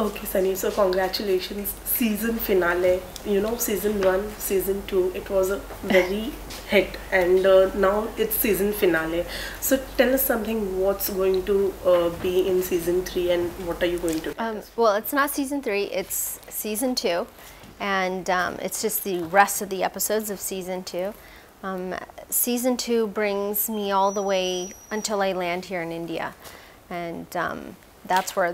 Okay, Sunny, so congratulations. Season finale, season 1, season 2, it was a very hit, and now it's season finale. So tell us something, what's going to be in season 3 and what are you going to tell us? Well, it's not season 3, it's season 2, and it's just the rest of the episodes of season 2. Season 2 brings me all the way until I land here in India, and that's where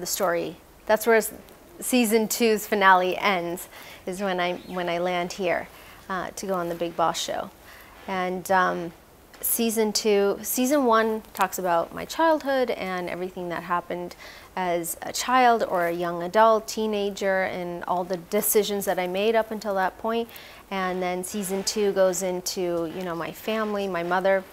season 2's finale ends, is when I land here to go on the Big Boss show. And season 1 talks about my childhood and everything that happened as a child or a young adult, teenager, and all the decisions that I made up until that point. And then season 2 goes into, my family. My mother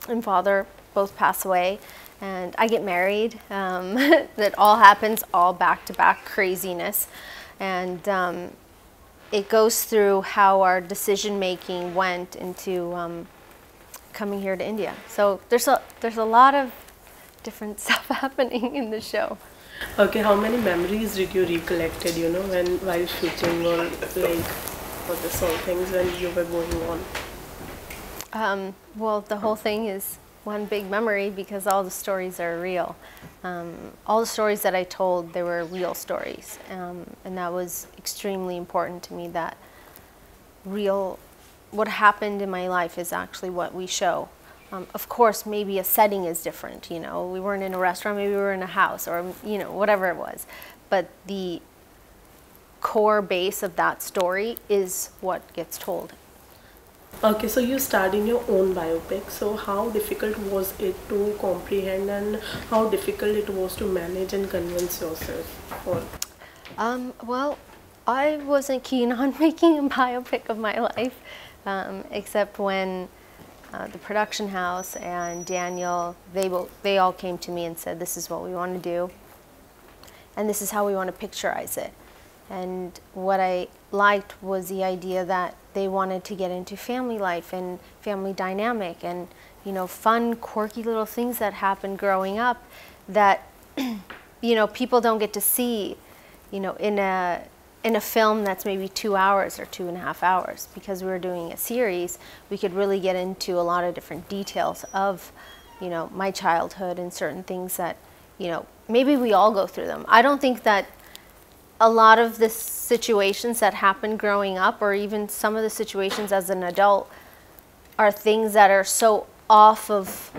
and father both pass away, and I get married. That all happens all back-to-back craziness. And it goes through how our decision-making went into coming here to India. So there's a lot of different stuff happening in the show. Okay, how many memories did you recollected, while shooting, or like for this whole things when you were going on? Well, the whole thing is one big memory because all the stories are real. All the stories that I told, they were real stories, and that was extremely important to me, that what happened in my life is actually what we show. Of course, maybe a setting is different, we weren't in a restaurant, maybe we were in a house, or whatever it was, but the core base of that story is what gets told. Okay, so you starred in your own biopic. So how difficult was it to comprehend, and how difficult it was to manage and convince yourself for? Well, I wasn't keen on making a biopic of my life, except when the production house and Daniel, they all came to me and said, this is what we want to do, and this is how we want to picturize it. And what I liked was the idea that they wanted to get into family life and family dynamic and, fun, quirky little things that happened growing up that, people don't get to see, in a film that's maybe 2 hours or 2.5 hours. Because we were doing a series, we could really get into a lot of different details of, my childhood and certain things that, maybe we all go through them. I don't think that a lot of the situations that happened growing up, or even some of the situations as an adult, are things that are so off of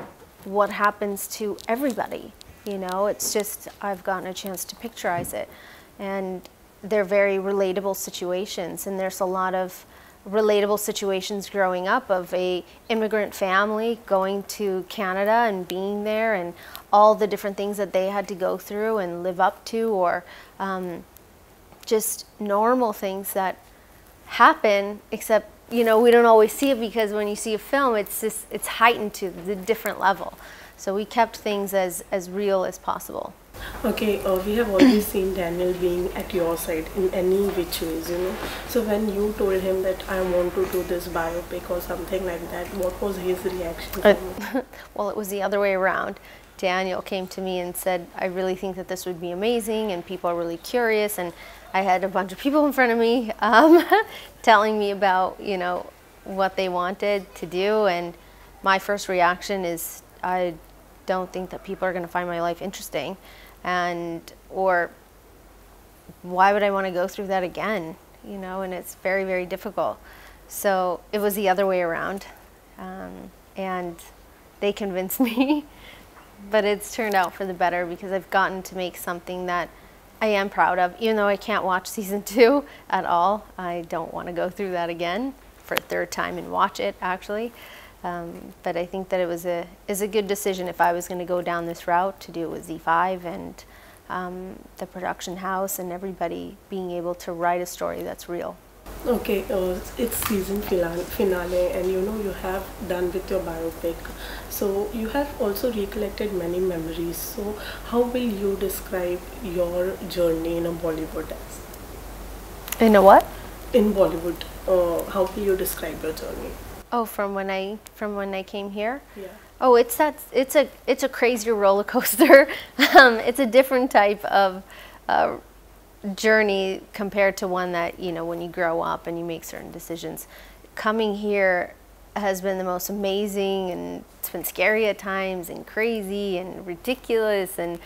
what happens to everybody. It's just, I've gotten a chance to picturize it. And they're very relatable situations. And there's a lot of relatable situations growing up of a immigrant family going to Canada and being there, and all the different things that they had to go through and live up to, or just normal things that happen, except, we don't always see it, because when you see a film, it's heightened to the different level. So we kept things as real as possible. Okay, we have always seen Daniel being at your side in any which ways, So when you told him that I want to do this biopic or something like that, what was his reaction? Well, it was the other way around. Daniel came to me and said, I really think that this would be amazing, and people are really curious, and I had a bunch of people in front of me telling me about, what they wanted to do, and my first reaction is, I don't think that people are going to find my life interesting, or why would I want to go through that again, and it's very, very difficult. So it was the other way around, and they convinced me. But it's turned out for the better, because I've gotten to make something that I am proud of. Even though I can't watch season 2 at all, I don't want to go through that again for a third time and watch it, actually. But I think that it was a good decision if I was going to go down this route, to do it with Z5 and the production house and everybody being able to write a story that's real. Okay, it's season finale, and you have done with your biopic. So you have also recollected many memories. So how will you describe your journey in a Bollywood? In a what? In Bollywood, how will you describe your journey? Oh, from when I came here? Yeah. Oh, it's a crazier roller coaster. It's a different type of journey compared to one that, you know, when you grow up and you make certain decisions. Coming here has been the most amazing, and it's been scary at times and crazy and ridiculous, and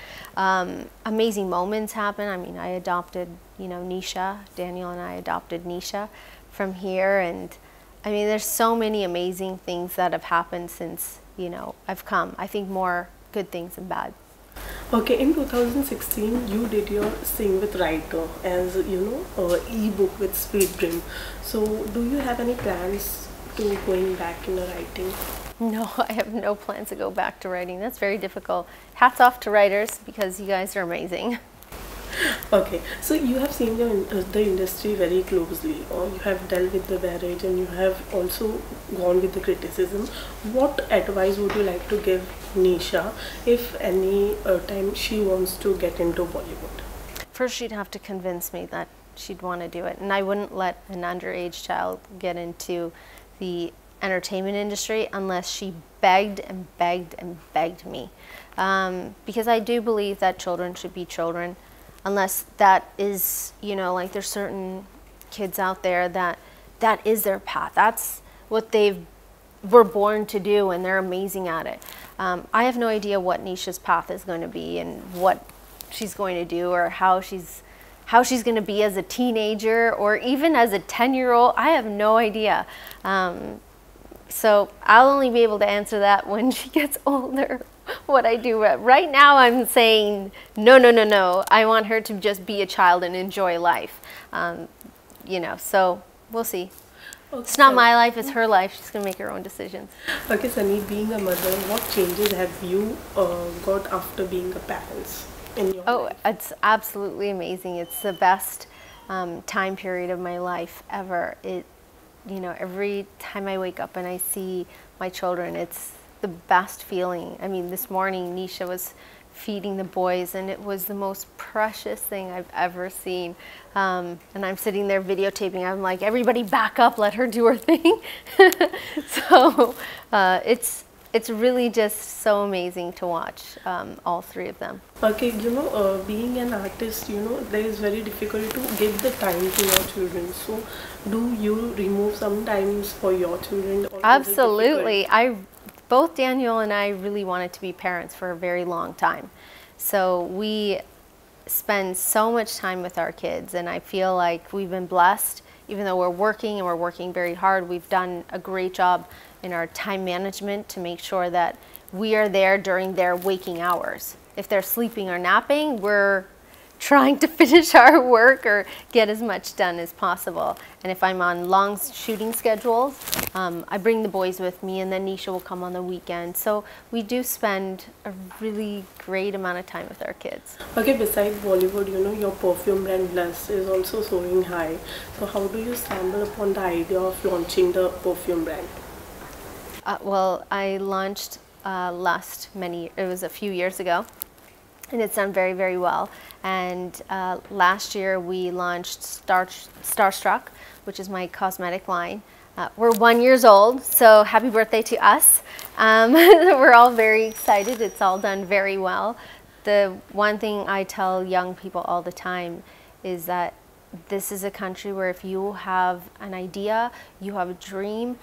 amazing moments happen. I mean, I adopted, you know, Nisha. Daniel and I adopted Nisha from here, and I mean, there's so many amazing things that have happened since, you know, I've come. I think more good things than bad. Okay, in 2016, you did your Sing with Writer as, you know, ebook with Sweet Dream. So, do you have any plans to going back in the writing? No, I have no plans to go back to writing. That's very difficult. Hats off to writers, because you guys are amazing. Okay, so you have seen the industry very closely, or you have dealt with the marriage, and you have also gone with the criticism. What advice would you like to give Nisha if any time she wants to get into Bollywood? First, she'd have to convince me that she'd want to do it, and I wouldn't let an underage child get into the entertainment industry unless she begged and begged and begged me, because I do believe that children should be children. Unless that is, you know, like there's certain kids out there that is their path. That's what were born to do, and they're amazing at it. I have no idea what Nisha's path is going to be and what she's going to do, or how she's going to be as a teenager or even as a 10-year-old. I have no idea. So I'll only be able to answer that when she gets older. What I do right now, I'm saying no, no, no, no. I want her to just be a child and enjoy life. You know, so we'll see. Okay. It's not my life, it's her life. She's gonna make her own decisions. Okay, Sunny, being a mother, what changes have you got after being a parent in your life? It's absolutely amazing. It's the best time period of my life ever. You know, every time I wake up and I see my children, it's the best feeling. I mean, this morning Nisha was feeding the boys, and it was the most precious thing I've ever seen. And I'm sitting there videotaping. I'm like, everybody back up, let her do her thing. So it's really just so amazing to watch all three of them. Okay, you know, being an artist, you know, there is very difficult to give the time to your children. So, do you remove some times for your children? Or absolutely. Both Daniel and I really wanted to be parents for a very long time. So we spend so much time with our kids, and I feel like we've been blessed. Even though we're working, and we're working very hard, we've done a great job in our time management to make sure that we are there during their waking hours. If they're sleeping or napping, we're trying to finish our work or get as much done as possible. And if I'm on long shooting schedules, I bring the boys with me, and then Nisha will come on the weekend. So we do spend a really great amount of time with our kids. Okay, besides Bollywood, you know, your perfume brand Bless is also soaring high. So how do you stumble upon the idea of launching the perfume brand? Well, I launched it was a few years ago, and it's done very, very well. And last year we launched Starstruck, which is my cosmetic line. We're 1 year old, so happy birthday to us. We're all very excited. It's all done very well. The one thing I tell young people all the time is that this is a country where if you have an idea, you have a dream,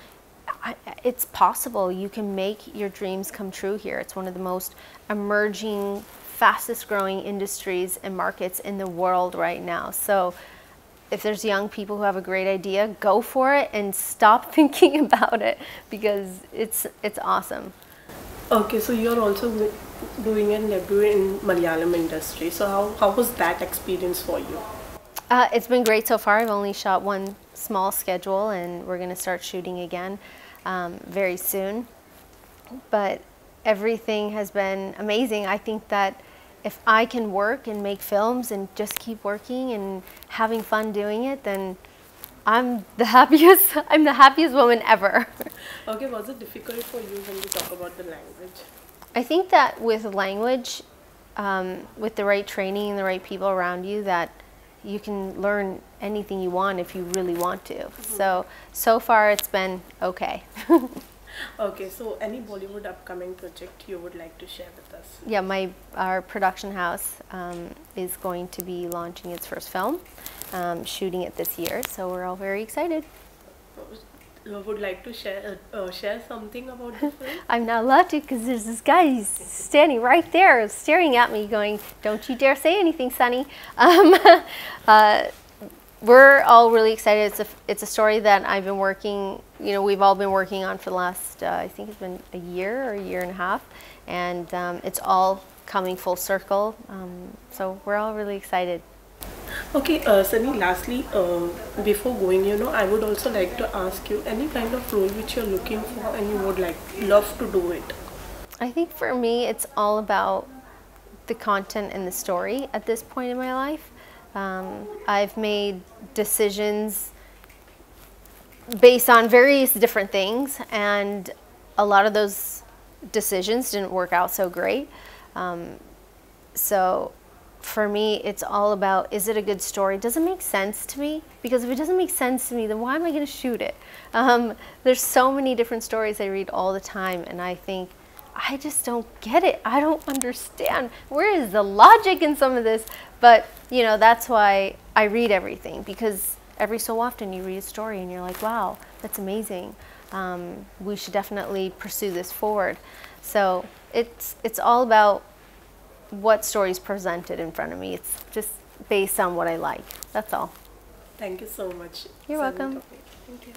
it's possible. You can make your dreams come true here. It's one of the most emerging, fastest growing industries and markets in the world right now. So if there's young people who have a great idea, go for it and stop thinking about it, because it's awesome. Okay, so you're also doing a debut in Malayalam industry. So how was that experience for you? It's been great so far. I've only shot one small schedule, and we're going to start shooting again very soon. But everything has been amazing. I think that if I can work and make films and just keep working and having fun doing it, then I'm the happiest woman ever. Okay, was it difficult for you when you talk about the language? I think that with language, with the right training and the right people around you, that you can learn anything you want if you really want to. So far it's been okay. Okay, so any Bollywood upcoming project you would like to share with us? Yeah, our production house is going to be launching its first film, shooting it this year. So we're all very excited. Would like to share something about the film? I'm not allowed to because there's this guy he's standing right there staring at me going, don't you dare say anything, Sonny. We're all really excited. It's a story that I've been working, we've all been working on for the last, I think it's been a year or a year and a half. And it's all coming full circle. So we're all really excited. Okay, Sunny, lastly, before going, I would also like to ask you any kind of role which you're looking for and you would love to do it. I think for me, it's all about the content and the story at this point in my life. I've made decisions based on various different things, and a lot of those decisions didn't work out so great. So for me, it's all about, is it a good story? Does it make sense to me? Because if it doesn't make sense to me, then why am I going to shoot it? There's so many different stories I read all the time, and I think, I just don't get it. I don't understand. Where is the logic in some of this? But, that's why I read everything, because every so often you read a story and you're like, wow, that's amazing. We should definitely pursue this forward. So it's all about what stories presented in front of me. It's just based on what I like. That's all. Thank you so much. You're welcome. Thank you.